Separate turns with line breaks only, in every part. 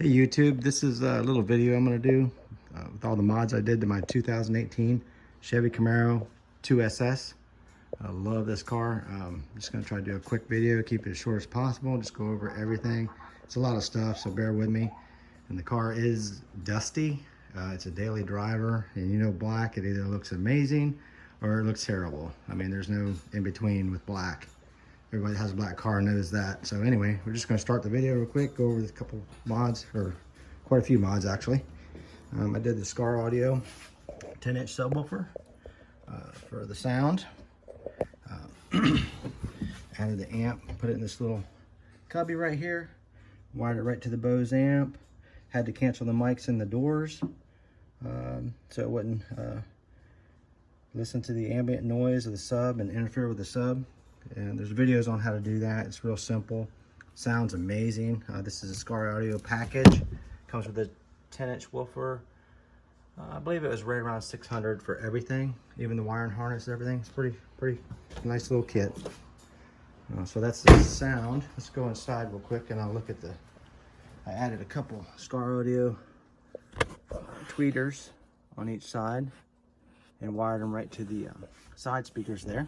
Hey YouTube, this is a little video I'm going to do with all the mods I did to my 2018 Chevy Camaro 2SS. I love this car. I'm just going to try to do a quick video, keep it as short as possible, just go over everything. It's a lot of stuff, so bear with me. And the car is dusty. It's a daily driver, and you know black, it either looks amazing or it looks terrible. I mean, there's no in between with black. Everybody that has a black car knows that. So anyway, we're just gonna start the video real quick, go over a couple mods, or quite a few mods actually. I did the Scar Audio 10-inch subwoofer for the sound. Added the amp, put it in this little cubby right here, wired it right to the Bose amp. Had to cancel the mics in the doors so it wouldn't listen to the ambient noise of the sub and interfere with the sub. And there's videos on how to do that. It's real simple. Sounds amazing. This is a Scar Audio package. Comes with a 10-inch woofer. I believe it was right around $600 for everything, even the wiring harness and everything. It's pretty nice little kit. So that's the sound. Let's go inside real quick and I'll look at the. I added a couple Scar Audio tweeters on each side and wired them right to the side speakers there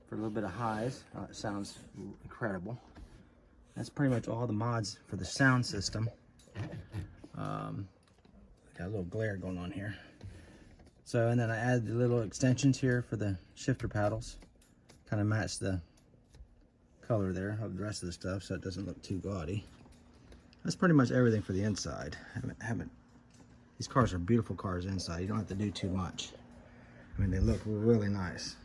for a little bit of highs. It sounds incredible. That's pretty much all the mods for the sound system. Got a little glare going on here. So, and then I added the little extensions here for the shifter paddles. Kind of match the color there of the rest of the stuff so it doesn't look too gaudy. That's pretty much everything for the inside. These cars are beautiful cars inside. You don't have to do too much. I mean, they look really nice.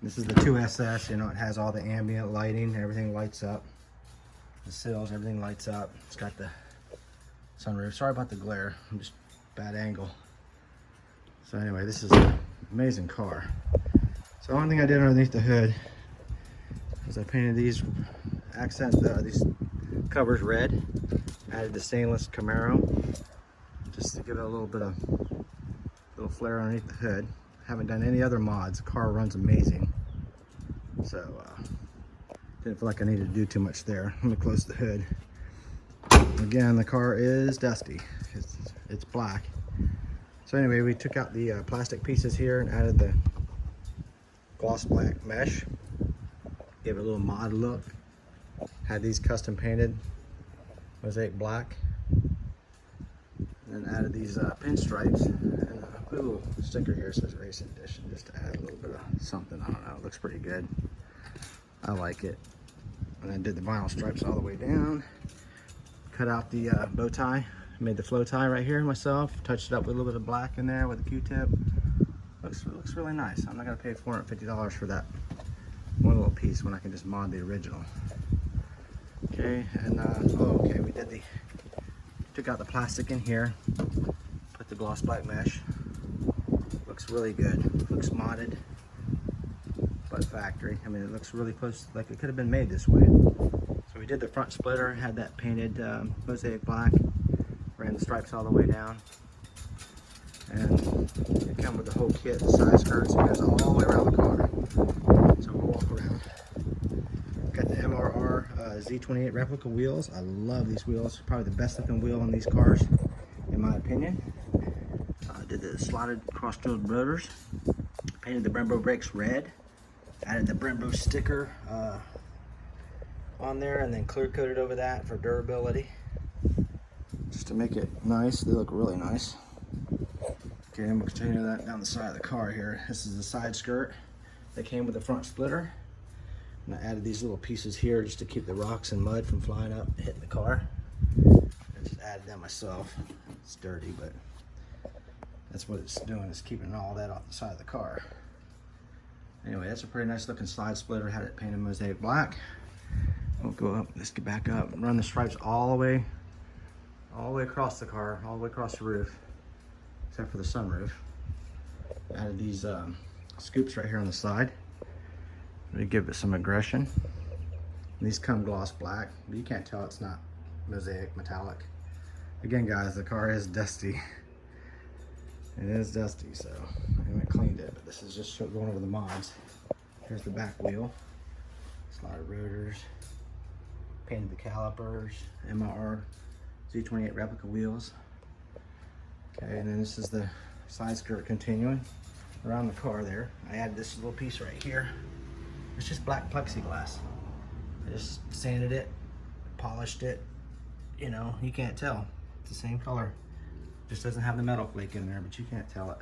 This is the 2SS, you know, it has all the ambient lighting, everything lights up. The sills, everything lights up. It's got the sunroof. Sorry about the glare, I'm just bad angle. So anyway, this is an amazing car. So the only thing I did underneath the hood is I painted these these covers red. Added the stainless Camaro, just to give it a little bit of flair underneath the hood. Haven't done any other mods. The car runs amazing. So, didn't feel like I needed to do too much there. I'm gonna close the hood. Again, the car is dusty. It's black. So anyway, we took out the plastic pieces here and added the gloss black mesh. Gave it a little mod look. Had these custom painted mosaic black. And then added these pinstripes. And put a little sticker here that says Racing Edition just to add a little bit of something. I don't know, it looks pretty good. I like it. And I did the vinyl stripes all the way down. Cut out the bow tie. Made the flow tie right here myself. Touched it up with a little bit of black in there with a Q-tip. Looks really nice. I'm not gonna pay $450 for that one little piece when I can just mod the original. Okay, and okay, we did took out the plastic in here. Put the gloss black mesh. Looks really good. Looks modded, but factory. I mean, it looks really close, like it could have been made this way. So we did the front splitter, had that painted mosaic black, ran the stripes all the way down, and it came with the whole kit. The side skirts, it goes all the way around the car. So we'll walk around. Got the Mrr Z28 Replica Wheels. I love these wheels. Probably the best looking wheel on these cars, in my opinion. Did the slotted cross-drilled rotors. Painted the Brembo brakes red. Added the Brembo sticker on there and then clear coated over that for durability. Just to make it nice. They look really nice. Okay, I'm going to continue that down the side of the car here. This is the side skirt that came with the front splitter. And I added these little pieces here just to keep the rocks and mud from flying up and hitting the car. I just added that myself. It's dirty, but that's what it's doing, is keeping all that off the side of the car. Anyway, that's a pretty nice looking slide splitter. Had it painted mosaic black. We'll go up, let's get back up. Run the stripes all the way across the car, all the way across the roof, except for the sunroof. Added these scoops right here on the side to give it some aggression. These come gloss black, but you can't tell it's not mosaic metallic. Again, guys, the car is dusty. It is dusty, so I haven't cleaned it, but this is just going over the mods. Here's the back wheel, slotted rotors, painted the calipers, Mrr Z28 Replica Wheels. Okay, and then this is the side skirt continuing around the car there. I added this little piece right here. It's just black plexiglass. I just sanded it, polished it. You know, you can't tell. It's the same color. Just doesn't have the metal flake in there, but you can't tell it.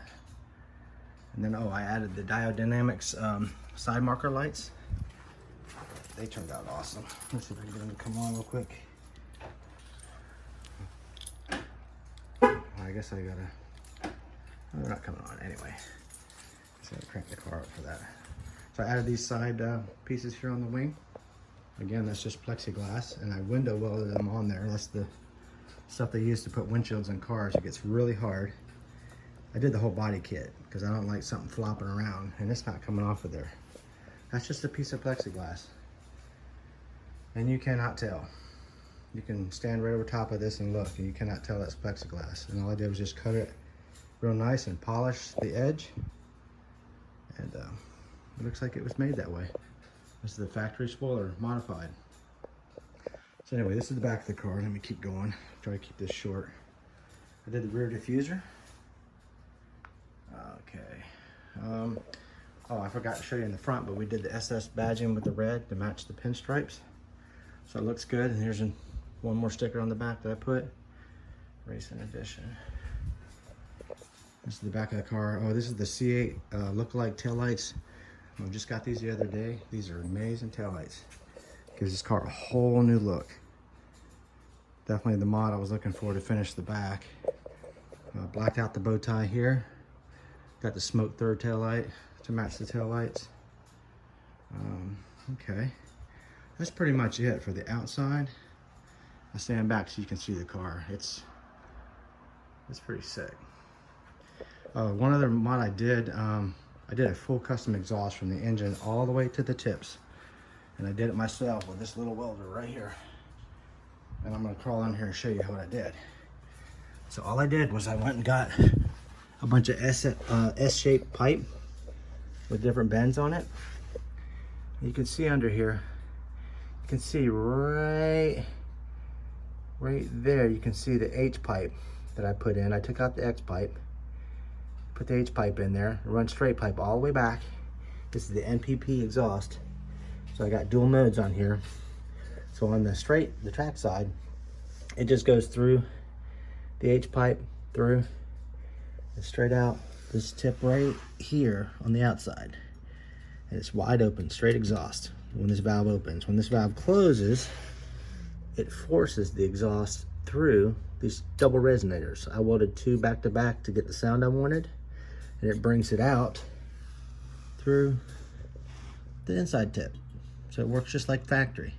And then, oh, I added the Diodynamics side marker lights. They turned out awesome. Let's see if I can get them to come on real quick. I guess I gotta, oh, they're not coming on anyway. Just gotta crank the car up for that. So I added these side pieces here on the wing. Again, that's just plexiglass, and I window welded them on there. That's the stuff they use to put windshields in cars. It gets really hard. I did the whole body kit because I don't like something flopping around, and it's not coming off of there. That's just a piece of plexiglass, and you cannot tell. You can stand right over top of this and look, and you cannot tell that's plexiglass. And all I did was just cut it real nice and polish the edge, and it looks like it was made that way. This is the factory spoiler, modified. So anyway, this is the back of the car. Let me keep going. Try to keep this short. I did the rear diffuser. Okay. Oh, I forgot to show you in the front, but we did the SS badging with the red to match the pinstripes. So it looks good. And here's one more sticker on the back that I put. Racing edition. This is the back of the car. Oh, this is the C8 look-alike taillights. I just got these the other day. These are amazing taillights. Gives this car a whole new look. Definitely the mod I was looking for to finish the back. Blacked out the bow tie here. Got the smoke third taillight to match the taillights. Okay, that's pretty much it for the outside. I stand back so you can see the car. It's pretty sick. One other mod I did a full custom exhaust from the engine all the way to the tips. And I did it myself with this little welder right here. And I'm gonna crawl in here and show you what I did. So all I did was I went and got a bunch of S-shaped pipe with different bends on it. You can see under here, you can see right there, you can see the H pipe that I put in. I took out the X pipe, put the H pipe in there, run straight pipe all the way back. This is the Npp Exhaust. So I got dual modes on here. So on the track side, it just goes through the H pipe, through, and straight out this tip right here on the outside. And it's wide open, straight exhaust when this valve opens. When this valve closes, it forces the exhaust through these double resonators. I welded two back to back to get the sound I wanted, and it brings it out through the inside tip. So it works just like factory.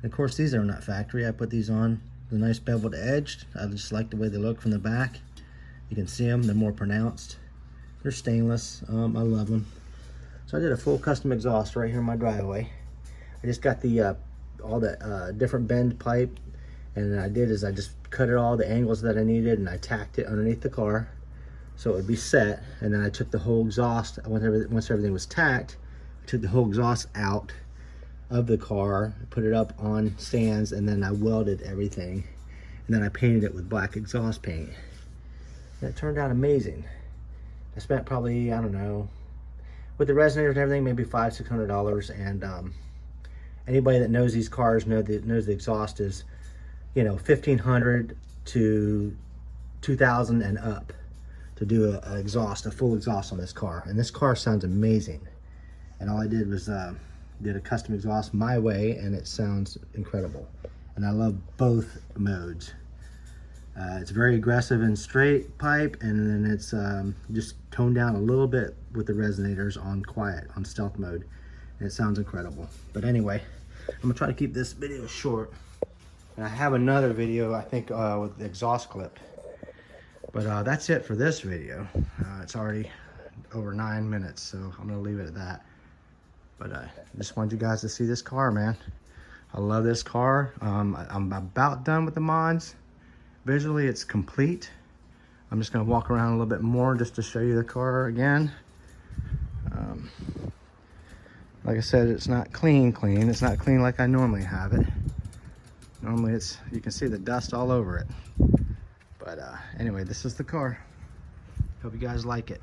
And of course, these are not factory. I put these on the nice beveled edge. I just like the way they look from the back. You can see them, they're more pronounced. They're stainless, I love them. So I did a full custom exhaust right here in my driveway. I just got the all the different bend pipe, and what I did is I just cut it all the angles that I needed, and I tacked it underneath the car so it would be set. And then I took the whole exhaust, once everything was tacked, I took the whole exhaust out of the car, put it up on stands, and then I welded everything, and then I painted it with black exhaust paint. And it turned out amazing. I spent probably, I don't know, with the resonators and everything, maybe $500–600. And anybody that knows these cars knows the exhaust is, you know, $1,500 to $2,000 and up to do a full exhaust on this car. And this car sounds amazing. And all I did was did a custom exhaust my way, and it sounds incredible. And I love both modes. It's very aggressive in straight pipe, and then it's just toned down a little bit with the resonators on quiet, on stealth mode, and it sounds incredible. But anyway, I'm gonna try to keep this video short, and I have another video, I think, with the exhaust clip. But that's it for this video. It's already over 9 minutes, so I'm gonna leave it at that. But I just wanted you guys to see this car, man. I love this car. I'm about done with the mods. Visually, it's complete. I'm just gonna walk around a little bit more just to show you the car again. Like I said, it's not clean. It's not clean like I normally have it. Normally you can see the dust all over it. But anyway, this is the car. Hope you guys like it.